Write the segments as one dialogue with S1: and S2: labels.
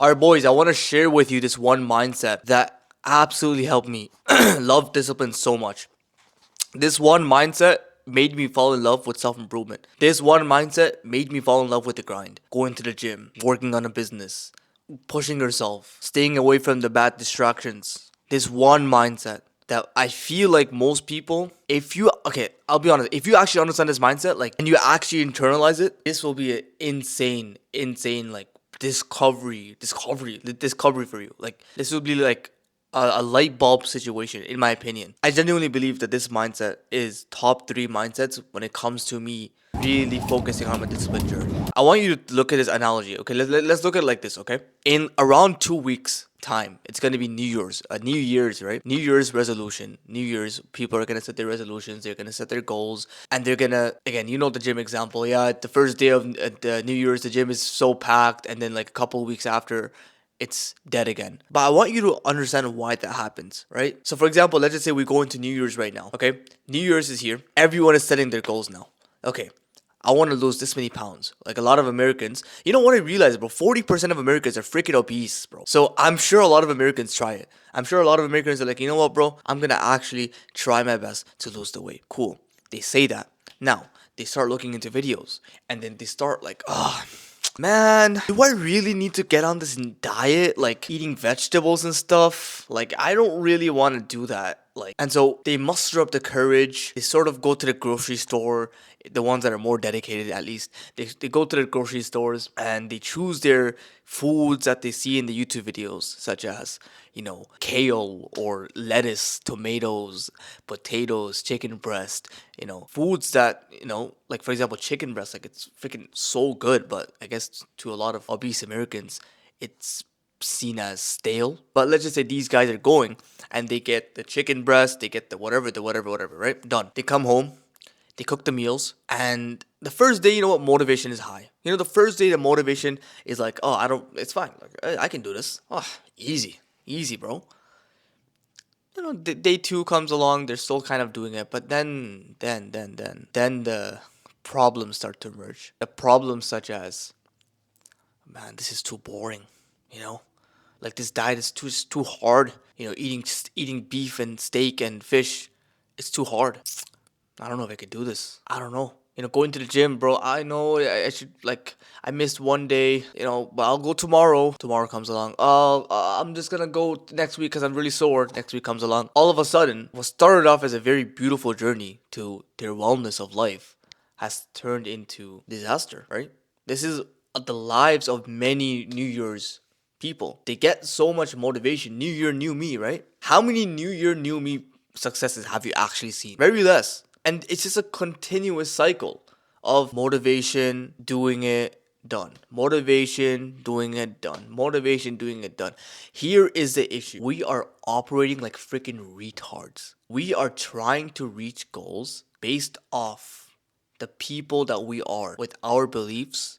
S1: Alright, boys, I want to share with you this one mindset that absolutely helped me love discipline so much. This one mindset made me fall in love with self improvement. This one mindset made me fall in love with the grind. Going to the gym, working on a business, pushing yourself, staying away from the bad distractions. This one mindset that I feel like most people, if you, okay, I'll be honest, if you actually understand this mindset, like, and you actually internalize it, this will be an insane, like, discovery for you. Like, this will be like a light bulb situation, in my opinion. I genuinely believe that this mindset is top three mindsets when it comes to me really focusing on my discipline journey. I want you to look at this analogy, okay? Let's look at it like this, okay? In around 2 weeks time, it's gonna be New Year's, right? New Year's resolution. New Year's, people are gonna set their resolutions, they're gonna set their goals, and they're gonna, again, you know the gym example. Yeah, the first day of the New Year's, the gym is so packed, and then like a couple weeks after, it's dead again. But I want you to understand why that happens, right? So, for example, let's just say we go into New Year's right now, okay? New Year's is here. Everyone is setting their goals now. Okay, I want to lose this many pounds. Like a lot of Americans, you know what I realized, bro? 40% of Americans are freaking obese, bro. So I'm sure a lot of Americans try it. I'm sure a lot of Americans are like, you know what, bro? I'm gonna actually try my best to lose the weight. Cool. They say that. Now, they start looking into videos and then they start like, oh, man, do I really need to get on this diet? Like eating vegetables and stuff? Like, I don't really want to do that. Like, and so they muster up the courage. They sort of go to the grocery store, the ones that are more dedicated at least. They go to the grocery stores and they choose their foods that they see in the YouTube videos, such as, you know, kale or lettuce, tomatoes, potatoes, chicken breast, you know, foods that, you know, like for example, chicken breast, like it's freaking so good, but I guess to a lot of obese Americans, it's seen as stale. But let's just say these guys are going and they get the chicken breast, they get the whatever, right? Done. They come home, they cook the meals, and the first day, you know what, motivation is high. You know, the first day, the motivation is like, oh, I don't, it's fine. Like, I can do this. Oh, easy, bro. You know, day two comes along, they're still kind of doing it, but then the problems start to emerge. The problems such as, man, this is too boring. You know, like this diet is too hard. You know, eating beef and steak and fish, it's too hard. I don't know if I could do this. I don't know. You know, going to the gym, bro. I know I should, like, I missed one day, you know, but I'll go tomorrow. Tomorrow comes along. Oh, I'm just gonna go next week because I'm really sore. Next week comes along. All of a sudden, what started off as a very beautiful journey to their wellness of life has turned into disaster, right? This is the lives of many New Year's people. They get so much motivation. New Year, new me, right? How many New Year, new me successes have you actually seen? Very less. And it's just a continuous cycle of motivation, doing it, done. Motivation, doing it, done. Motivation, doing it, done. Here is the issue. We are operating like freaking retards. We are trying to reach goals based off the people that we are with our beliefs,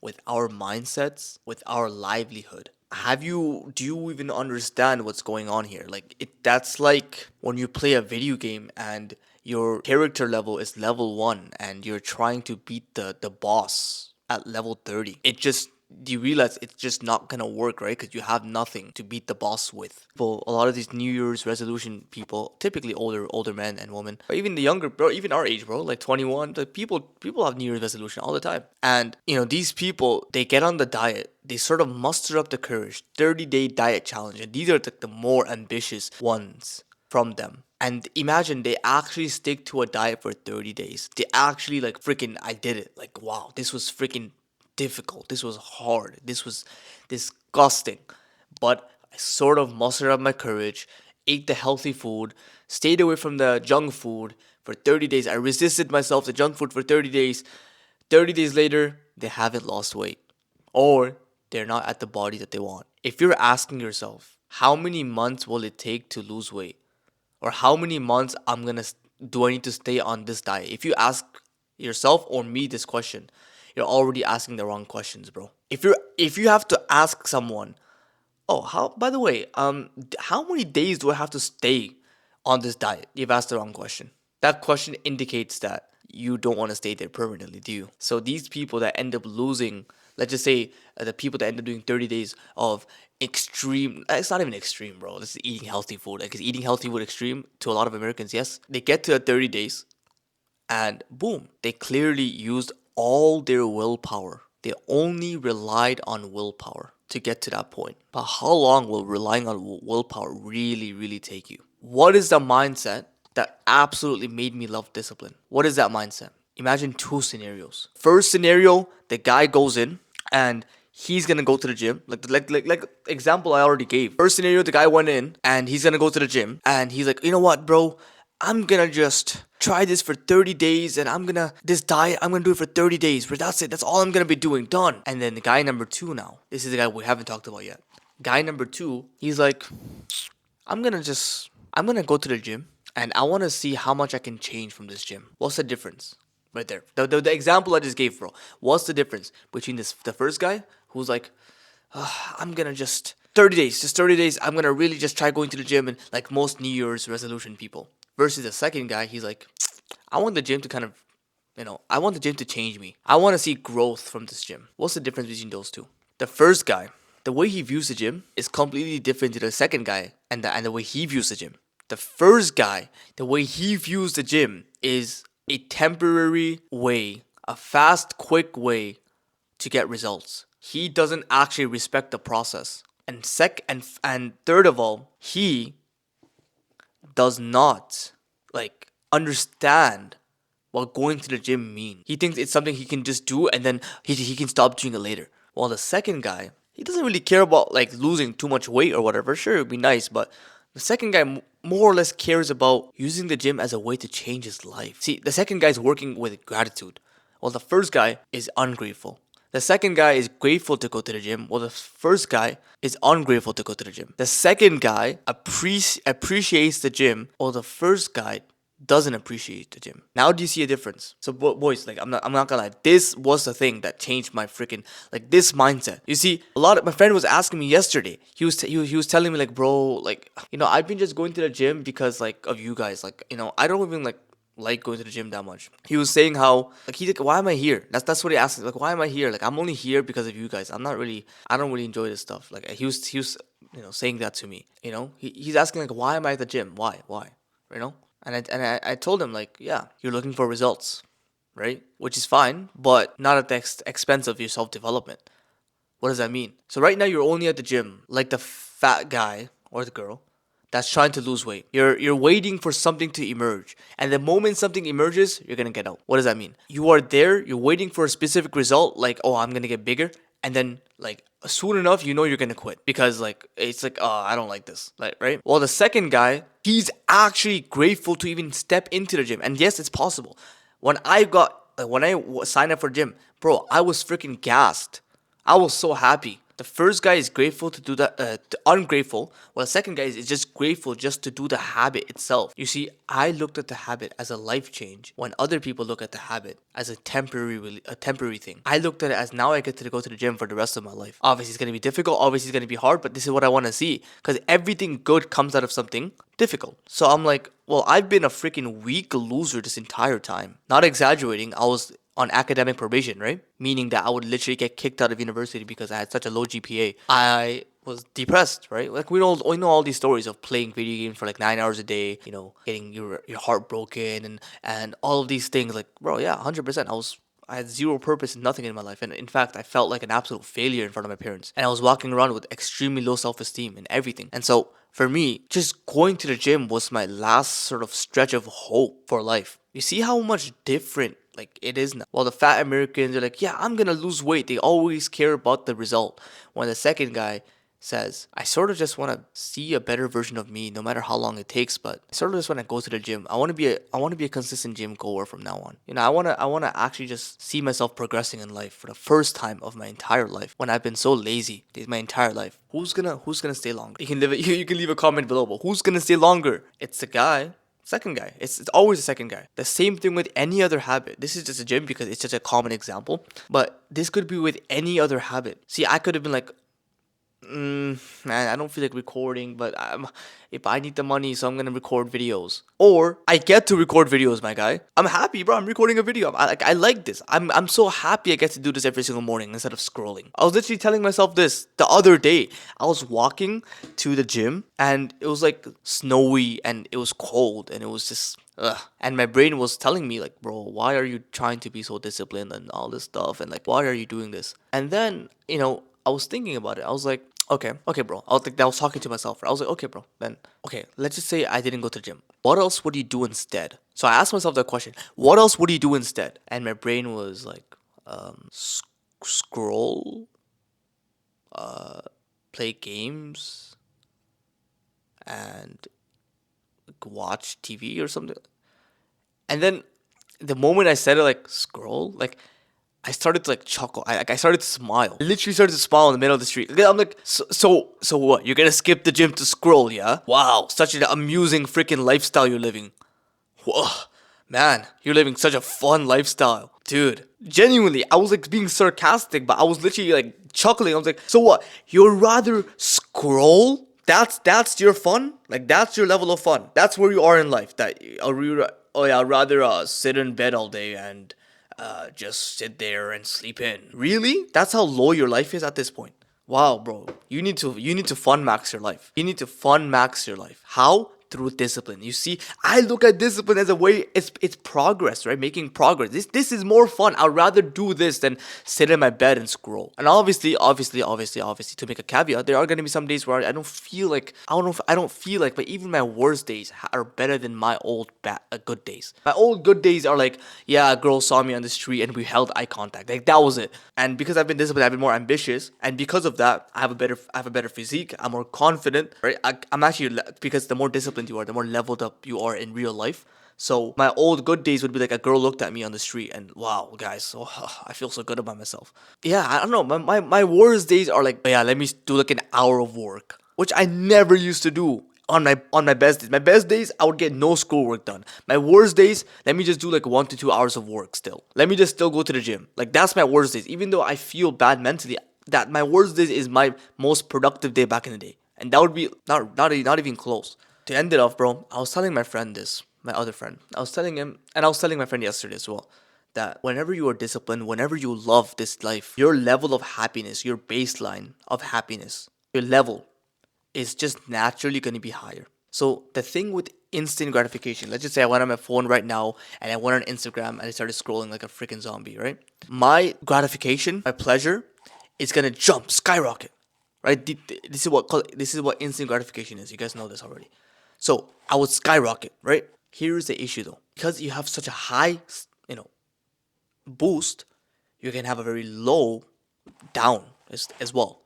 S1: with our mindsets, with our livelihood. Do you even understand what's going on here? Like, that's like when you play a video game and your character level is level 1 and you're trying to beat the boss at level 30. It just, you realize it's just not gonna work, right? Because you have nothing to beat the boss with. Well, a lot of these New Year's resolution people, typically older men and women, or even the younger, bro, even our age, bro, like 21, the people have New Year's resolution all the time. And you know, these people, they get on the diet, they sort of muster up the courage, 30-day diet challenge, and these are the more ambitious ones from them. And imagine they actually stick to a diet for 30 days. They actually, like, freaking, I did it. Like, wow, this was freaking difficult. This was hard. This was disgusting. But I sort of mustered up my courage, ate the healthy food, stayed away from the junk food for 30 days. I resisted myself to junk food for 30 days. 30 days later, they haven't lost weight. Or they're not at the body that they want. If you're asking yourself, how many months will it take to lose weight? Or how many months do I need to stay on this diet? If you ask yourself or me this question, you're already asking the wrong questions, bro. If you have to ask someone, oh, how, by the way, how many days do I have to stay on this diet? You've asked the wrong question. That question indicates that you don't want to stay there permanently, do you? So these people that end up losing let's just say the people that end up doing 30 days of extreme, it's not even extreme, bro. This is eating healthy food. Like, is eating healthy food extreme to a lot of Americans? Yes. They get to the 30 days and boom, they clearly used all their willpower. They only relied on willpower to get to that point. But how long will relying on willpower really, really take you? What is the mindset that absolutely made me love discipline? What is that mindset? Imagine two scenarios. First scenario, the guy goes in and he's gonna go to the gym. Like example I already gave. First scenario, the guy went in and he's gonna go to the gym and he's like, you know what, bro? I'm gonna just try this for 30 days and this diet, I'm gonna do it for 30 days. But that's it. That's all I'm gonna be doing. Done. And then the guy number two now. This is the guy we haven't talked about yet. Guy number two, he's like, I'm gonna go to the gym and I wanna see how much I can change from this gym. What's the difference? Right there. The example I just gave, bro. What's the difference between the first guy who's like, I'm gonna just 30 days, just 30 days, I'm gonna really just try going to the gym and like most New Year's resolution people. Versus the second guy, he's like, I want the gym to kind of, I want the gym to change me. I want to see growth from this gym. What's the difference between those two? The first guy, the way he views the gym is completely different to the second guy and the way he views the gym. The first guy, the way he views the gym is a temporary way, a fast, quick way to get results. He doesn't actually respect the process. And third of all, he does not understand what going to the gym means. He thinks it's something he can just do and then he can stop doing it later. While the second guy, he doesn't really care about losing too much weight or whatever. Sure, it'd be nice, but the second guy more or less cares about using the gym as a way to change his life. See, the second guy is working with gratitude, while the first guy is ungrateful. The second guy is grateful to go to the gym, while the first guy is ungrateful to go to the gym. The second guy appreciates the gym, while the first guy doesn't appreciate the gym. Now do you see a difference? So boys, I'm not gonna lie, this was the thing that changed my freaking this mindset. You see, my friend was asking me yesterday. He was telling me bro, I've been just going to the gym because of you guys. I don't even like going to the gym that much. He was saying how why am I here? That's what he asked. Why am I here? I'm only here because of you guys. I don't really enjoy this stuff. He was saying that to me. He's asking why am I at the gym? Why? And I told him yeah, you're looking for results, right? Which is fine, but not at the expense of your self-development. What does that mean? So right now you're only at the gym like the fat guy or the girl that's trying to lose weight. You're waiting for something to emerge. And the moment something emerges, you're gonna get out. What does that mean? You are there, you're waiting for a specific result, oh, I'm gonna get bigger, and then soon enough you're gonna quit. Because it's oh, I don't like this. Right? Well, the second guy, he's actually grateful to even step into the gym. And yes, it's possible. When I signed up for gym, bro, I was freaking gassed. I was so happy. The first guy is grateful to do that, ungrateful. Well, the second guy is just grateful just to do the habit itself. You see, I looked at the habit as a life change when other people look at the habit as a temporary thing. I looked at it as now I get to go to the gym for the rest of my life. Obviously, it's going to be difficult. Obviously, it's going to be hard, but this is what I want to see because everything good comes out of something difficult. So I'm well, I've been a freaking weak loser this entire time. Not exaggerating, I was on academic probation, right? Meaning that I would literally get kicked out of university because I had such a low GPA. I was depressed, right? We know all these stories of playing video games for 9 hours a day, getting your heart broken and all of these things. Bro, yeah, 100%. I had zero purpose and nothing in my life. And in fact, I felt like an absolute failure in front of my parents. And I was walking around with extremely low self-esteem and everything. And so for me, just going to the gym was my last sort of stretch of hope for life. You see how much different it is now. While the fat Americans are yeah, I'm gonna lose weight. They always care about the result. When the second guy says, I sort of just want to see a better version of me, no matter how long it takes. But I sort of just want to go to the gym. I want to be a consistent gym goer from now on. I want to actually just see myself progressing in life for the first time of my entire life. When I've been so lazy my entire life. Who's gonna stay longer? You can leave a comment below. But who's gonna stay longer? It's the guy. Second guy. It's always the second guy. The same thing with any other habit. This is just a gym because it's just a common example. But this could be with any other habit. See, I could have been man, I don't feel like recording, but if I need the money, so I'm gonna record videos. Or I get to record videos, my guy. I'm happy, bro. I'm recording a video. I like this. I'm so happy I get to do this every single morning instead of scrolling. I was literally telling myself this the other day. I was walking to the gym and it was like snowy and it was cold and it was just ugh. And my brain was telling me like, bro, why are you trying to be so disciplined and all this stuff and like why are you doing this? And then, I was thinking about it. I was like, okay, bro. I was talking to myself. I was like, okay, bro. Then, okay, let's just say I didn't go to the gym. What else would you do instead? So I asked myself that question. What else would you do instead? And my brain was like, scroll, play games, and watch TV or something. And then the moment I said it, like scroll, like I started to like chuckle. I started to smile. I literally started to smile in the middle of the street. I'm like, so what? You're gonna skip the gym to scroll, yeah? Wow, such an amusing freaking lifestyle you're living. Whoa, man, you're living such a fun lifestyle, dude. Genuinely, I was like being sarcastic, but I was literally like chuckling. I was like, so what? You'd rather scroll? That's your fun? Like that's your level of fun. That's where you are in life. Oh yeah, I'd rather sit in bed all day and just sit there and sleep in. Really? That's how low your life is at this point. Wow, bro. You need to fun max your life. You need to fun max your life. How? Through discipline. You see, I look at discipline as a way it's progress, right? Making progress. This is more fun. I'd rather do this than sit in my bed and scroll. And obviously, to make a caveat, there are gonna be some days where I don't feel like I don't feel like, but even my worst days are better than my good days. My old good days are like, yeah, a girl saw me on the street and we held eye contact. Like that was it. And because I've been disciplined, I've been more ambitious, and because of that, I have a better physique. I'm more confident, right? I'm actually because the more disciplined you are, the more leveled up you are in real life. So my old good days would be like a girl looked at me on the street and wow, guys, I feel so good about myself. Yeah, I don't know. My worst days are like, yeah, let me do like an hour of work, which I never used to do on my best days. My best days, I would get no schoolwork done. My worst days, let me just do like 1 to 2 hours of work still. Let me just still go to the gym. Like that's my worst days. Even though I feel bad mentally, that my worst days is my most productive day back in the day. And that would be not even close. To end it off, bro, I was telling my friend this, my other friend. I was telling him, and I was telling my friend yesterday as well, that whenever you are disciplined, whenever you love this life, your level of happiness, your baseline of happiness, your level is just naturally going to be higher. So the thing with instant gratification, let's just say I went on my phone right now and I went on Instagram and I started scrolling like a freaking zombie, right? My gratification, my pleasure, is gonna jump, skyrocket, right? This is what instant gratification is. You guys know this already. So I would skyrocket, right? Here's the issue though, because you have such a high, boost, you can have a very low down as well.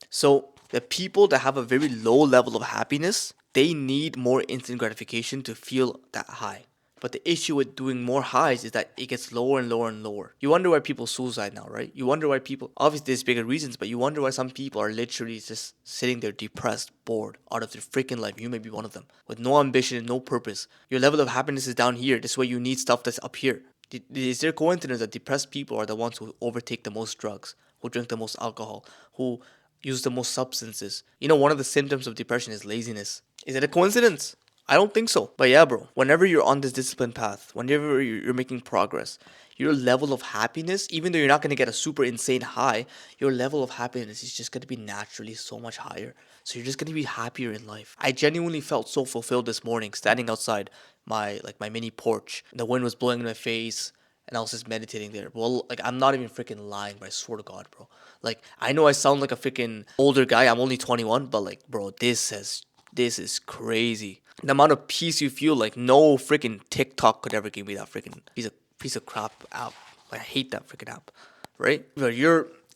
S1: So the people that have a very low level of happiness, they need more instant gratification to feel that high. But the issue with doing more highs is that it gets lower and lower and lower. You wonder why people suicide now, right? You wonder why people, obviously there's bigger reasons, but you wonder why some people are literally just sitting there depressed, bored, out of their freaking life. You may be one of them. With no ambition and no purpose. Your level of happiness is down here. This is why you need stuff that's up here. Is there coincidence that depressed people are the ones who overtake the most drugs, who drink the most alcohol, who use the most substances? One of the symptoms of depression is laziness. Is it a coincidence? I don't think so. But yeah, bro, whenever you're on this discipline path, whenever you're making progress, your level of happiness, even though you're not going to get a super insane high, your level of happiness is just going to be naturally so much higher. So you're just going to be happier in life. I genuinely felt so fulfilled this morning standing outside my mini porch. The wind was blowing in my face and I was just meditating there. Well, like I'm not even freaking lying, but I swear to God, bro. Like I know I sound like a freaking older guy. I'm only 21, but like, bro, this is crazy. The amount of peace you feel, like no freaking TikTok could ever give me that freaking piece of crap app. Like I hate that freaking app, right? But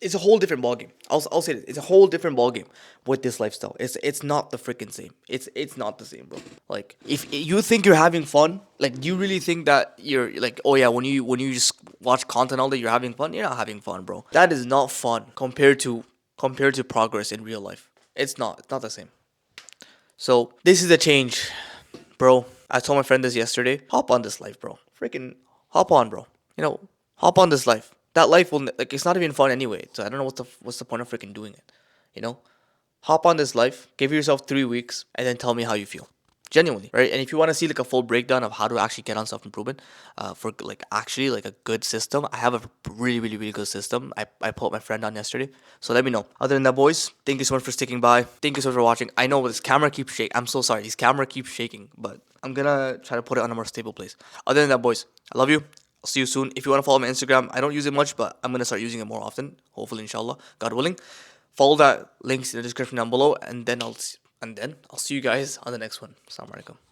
S1: it's a whole different ballgame. I'll say this. It's a whole different ballgame with this lifestyle. It's not the freaking same. It's not the same, bro. Like if you think you're having fun, like do you really think that you're like, oh yeah, when you just watch content all day, you're having fun? You're not having fun, bro. That is not fun compared to progress in real life. It's not the same. So this is a change, bro. I told my friend this yesterday. Hop on this life, bro. Freaking hop on, bro. Hop on this life. That life will like it's not even fun anyway. So I don't know what's the point of freaking doing it, you know. hop on this life, give yourself 3 weeks, and then tell me how you feel. Genuinely, right? And if you want to see like a full breakdown of how to actually get on self improvement, for like actually like a good system, I have a really, really, really good system. I put my friend on yesterday, so let me know. Other than that, boys, thank you so much for sticking by. Thank you so much for watching. I know this camera keeps shaking. I'm so sorry. This camera keeps shaking, but I'm gonna try to put it on a more stable place. Other than that, boys, I love you. I'll see you soon. If you want to follow my Instagram, I don't use it much, but I'm gonna start using it more often. Hopefully, inshallah, God willing. Follow that links in the description down below, and then I'll see you guys on the next one. Assalamu alaikum.